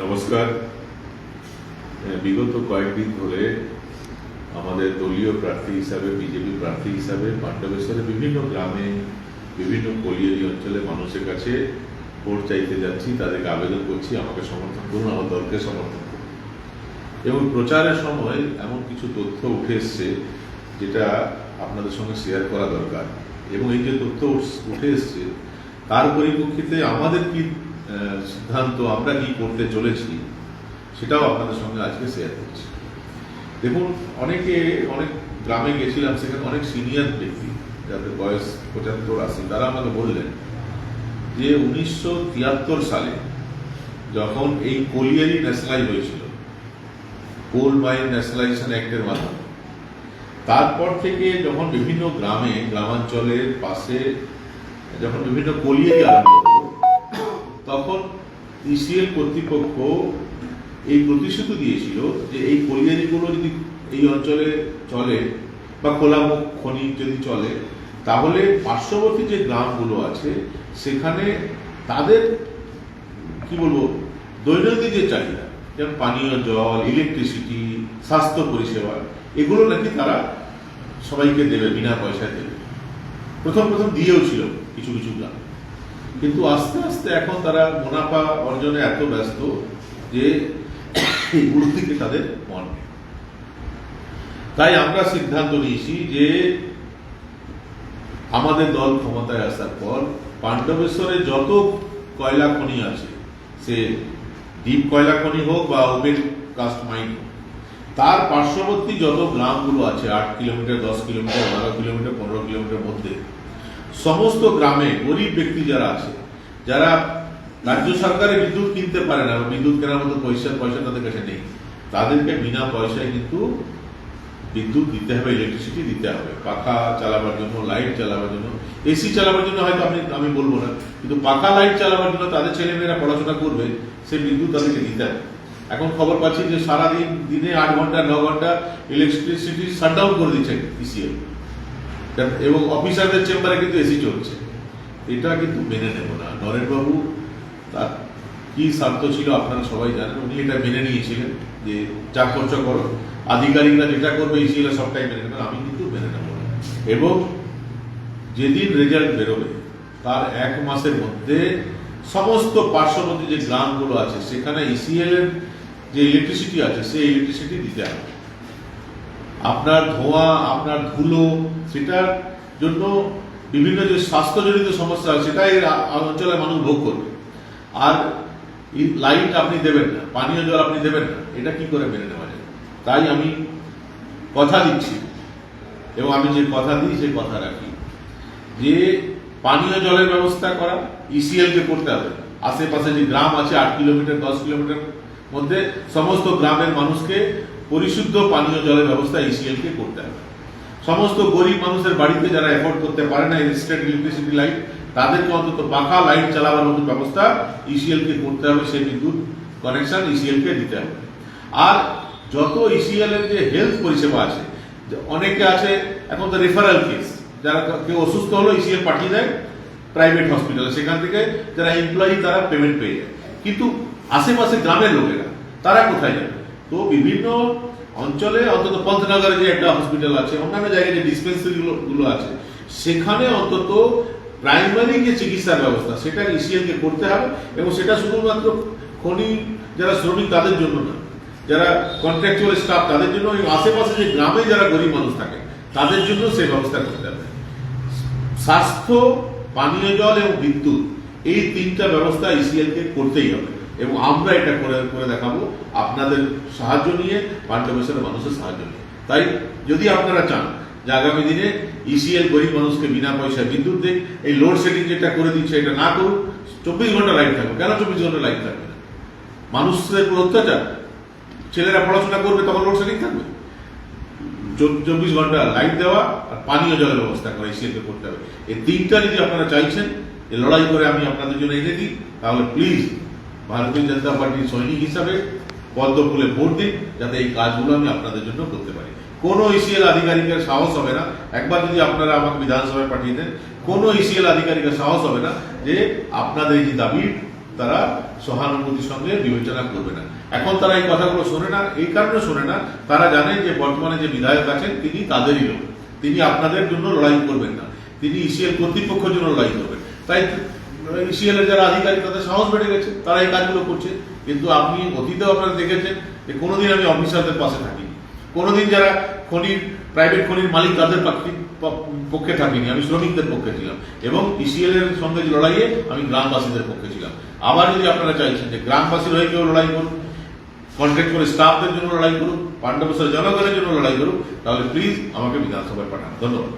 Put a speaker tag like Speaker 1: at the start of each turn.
Speaker 1: নমস্কার। বিগত কয়েকদিন ধরে আমাদের দলীয় প্রার্থী হিসাবে, বিজেপি প্রার্থী হিসাবে পাণ্ডবেশ্বরে বিভিন্ন গ্রামে, বিভিন্ন কলিয়ারি অঞ্চলে মানুষের কাছে ভোট চাইতে যাচ্ছি, তাদেরকে আবেদন করছি আমাকে সমর্থন করুন, আমার দলকে সমর্থন করুন। এবং প্রচারের সময় এমন কিছু তথ্য উঠে এসছে যেটা আপনাদের সঙ্গে শেয়ার করা দরকার। এবং এই যে তথ্য উঠে এসছে তার পরিপ্রেক্ষিতে আমাদের কি সিদ্ধান্ত, আমরা কি করতে চলেছি, সেটাও আপনাদের সঙ্গে আজকে শেয়ার করছি। দেখুন, অনেক গ্রামে গেছিলাম, সেখানে অনেক সিনিয়র ব্যক্তি যাদের বয়স 75-80, তারা আমাকে বললেন যে 1973 সালে যখন এই কলিয়ারি ন্যাশনালাইজ হয়েছিল, কোল মাইন ন্যাশনালাইজেশন অ্যাক্টের মাধ্যমে, তারপর থেকে যখন বিভিন্ন গ্রামাঞ্চলের পাশে যখন বিভিন্ন কলিয়ারি আরম্ভ হলো, তখন ইসিএল কর্তৃপক্ষ এই প্রতিশ্রুতি দিয়েছিল যে এই কলিয়ারিগুলো যদি এই অঞ্চলে চলে বা খোলামুখ খনি যদি চলে, তাহলে পার্শ্ববর্তী যে গ্রামগুলো আছে সেখানে তাদের কি বলবো দৈনন্দিন যে চাহিদা, যেমন পানীয় জল, ইলেকট্রিসিটি, স্বাস্থ্য পরিষেবা, এগুলো নাকি তারা সবাইকে দেবে, বিনা পয়সায় দেবে। প্রথম দিয়েও ছিল কিছু কিছু গ্রাম, কিন্তু আস্তে আস্তে এখন তারা মুনাফা অর্জনে এত ব্যস্ত যে এগুলোর দিকে তাদের মন নেই। তাই আমরা সিদ্ধান্ত নিয়েছি যে আমাদের দল ক্ষমতায় আসার পর পাণ্ডবেশ্বরে যত কয়লা খনি আছে, সে ডিপ কয়লা খনি হোক বা ওপেন কাস্ট মাইন হোক, তার পার্শ্ববর্তী যত গ্রামগুলো আছে, 8 কিলোমিটার, 10 কিলোমিটার, 12 কিলোমিটার, 15 কিলোমিটার মধ্যে, সমস্ত গ্রামে গরিব ব্যক্তি যারা আছে, যারা রাজ্য সরকারের বিদ্যুৎ কিনতে পারে না, বিদ্যুৎ কেনার মতো পয়সা তাদের কাছে নেই, তাদেরকে বিনা পয়সায় কিন্তু বিদ্যুৎ দিতে হবে, ইলেকট্রিসিটি দিতে হবে, পাখা চালাবার জন্য, লাইট চালাবার জন্য, এসি চালাবার জন্য হয়তো আমি বলবো না, কিন্তু পাখা লাইট চালাবার জন্য তাদের ছেলেমেয়েরা পড়াশোনা করবে, সেই বিদ্যুৎ তাদেরকে দিতে হবে। এখন খবর পাচ্ছি যে সারাদিন দিনে 8 ঘন্টা 9 ঘন্টা ইলেকট্রিসিটি শাটডাউন করে দিচ্ছে ইসিএল, এবং অফিসারদের চেম্বারে কিন্তু এসি চলছে। এটা কিন্তু মেনে নেব না। নরেনবাবু তার কি স্বার্থ ছিল আপনারা সবাই জানেন, উনি এটা মেনে নিয়েছিলেন যে যা করছো করো, আধিকারিকরা যেটা করবে ইসিএল সবটাই মেনে নেবেন, আমি কিন্তু মেনে নেব না। এবং যেদিন রেজাল্ট বেরোবে তার 1 মাসের মধ্যে সমস্ত পার্শ্ববর্তী যে গ্রামগুলো আছে সেখানে ইসিএল এর যে ইলেকট্রিসিটি আছে সেই ইলেকট্রিসিটি দিতে হবে। আপনার ধোঁয়া, আপনার ধুলো, সেটার জন্য বিভিন্ন যে স্বাস্থ্যজনিত সমস্যা আছে সেটা এই অঞ্চলের মানুষ ভোগ করবে। আর লাইট আপনি দেবেন না, পানীয় জল আপনি দেবেন না, এটা কি করে মেনে নেওয়া যায়? তাই আমি কথা দিচ্ছি, এবং আমি যে কথা দিই সেই কথা রাখি, যে পানীয় জলের ব্যবস্থা করা ইসিএল কে করতে হবে। আশেপাশে যে গ্রাম আছে 8 কিলোমিটার 10 কিলোমিটার মধ্যে, সমস্ত গ্রামের মানুষকে পরিশুদ্ধ পানীয় জলের ব্যবস্থা ইসিএল কে করতে হবে। সমস্ত গরিব মানুষের বাড়িতে যারা এফোর্ড করতে পারে না ইনস্ট্যান্ট ইলেকট্রিসিটি লাইট, তাদেরকে অন্তত পাখা লাইট চালাবার মতো ব্যবস্থা ইসিএল কে করতে হবে, সেই বিদ্যুৎ কানেকশন ইসিএল কে দিতে হবে। আর যত ইসিএল এর যে হেলথ পরিষেবা আছে, অনেকে আছে এখন তো রেফারেল কেস, যারা কেউ অসুস্থ হলো ইসিএল পাঠিয়ে দেয় প্রাইভেট হসপিটালে, সেখান থেকে যারা এমপ্লয়ি তারা পেমেন্ট পেয়ে যায়, কিন্তু আশেপাশে গ্রামের লোকেরা তারা কোথায় যাবে? তো বিভিন্ন অঞ্চলে, অন্তত পন্থনগরে যে একটা হসপিটাল আছে, অন্যান্য জায়গায় যে ডিসপেন্সারি গুলো আছে, সেখানে অন্তত প্রাইমারি যে চিকিৎসার ব্যবস্থা সেটা ইসিএল কে করতে হবে। এবং সেটা শুধুমাত্র খনি যারা শ্রমিক তাদের জন্য না, যারা কন্ট্রাকচুয়াল স্টাফ তাদের জন্য, আশেপাশে যে গ্রামে যারা গরিব মানুষ থাকে তাদের জন্য সেই ব্যবস্থা করতে হবে। স্বাস্থ্য, পানীয় জল এবং বিদ্যুৎ, এই 3টা ব্যবস্থা ইসিএল কে করতেই হবে, এবং আমরা এটা করে দেখাবো আপনাদের সাহায্য নিয়ে, পাণ্ডবেশ্বরের মানুষের সাহায্য নিয়ে। তাই যদি আপনারা চান যে আগামী দিনে ইসিএল গরিব মানুষকে বিনা পয়সায় বিদ্যুৎ দেয়, এই লোড শেডিং যেটা করে দিচ্ছে এটা না করুন, 24 ঘন্টা লাইট থাকবে। কেন 24 ঘন্টা লাইট থাকবে না? মানুষের উপর অত্যাচার, ছেলেরা পড়াশোনা করবে তখন লোড শেডিং থাকবে? 24 ঘন্টা লাইট দেওয়া আর পানীয় জলের ব্যবস্থা করা ইসিএল কে করতে হবে। এই 3টা যদি আপনারা চাইছেন এই লড়াই করে আমি আপনাদের জন্য এনে দিই, তাহলে প্লিজ ভারতীয় জনতা পার্টির সৈনিক হিসাবে পদ্ম ফুলে ভোট দিন, যাতে এই কাজগুলো আমি আপনাদের জন্য করতে পারি। কোনো ইসিএল আধিকারিকের সাহস হবে না, একবার যদি আপনারা আমাকে বিধানসভায় পাঠিয়ে দেন, কোনো ইসিএল আধিকারিকের সাহস হবে না যে আপনাদের এই দাবি তারা সহানুভূতির সঙ্গে বিবেচনা করবে না। এখন তারা এই কথাগুলো শোনে না, এই কারণে শোনে না, তারা জানেন যে বর্তমানে যে বিধায়ক আছেন তিনি তাদেরই লোক, তিনি আপনাদের জন্য লড়াই করবেন না, তিনি ইসিএল কর্তৃপক্ষের জন্য লড়াই করবেন। তাই ইসিএল এর যারা আধিকারিক তাদের সাহস বেড়ে গেছে, তারা এই কাজগুলো করছে। কিন্তু আপনি অতীতেও আপনারা দেখেছেন যে কোনোদিন আমি অফিসারদের পাশে থাকিনি, কোনোদিন যারা খনির প্রাইভেট খনির মালিক তাদের পক্ষে থাকিনি, আমি শ্রমিকদের পক্ষে ছিলাম এবং ইসিএল এর সঙ্গে লড়াইয়ে আমি গ্রামবাসীদের পক্ষে ছিলাম। আবার যদি আপনারা চাইছেন যে গ্রামবাসীর হয়ে কেউ লড়াই করুন, কন্ট্রাক্ট করে স্টাফদের জন্য লড়াই করুন, পাণ্ডবেশ্বর জনগণের জন্য লড়াই করুন, তাহলে প্লিজ আমাকে বিধানসভায় পাঠান। ধন্যবাদ।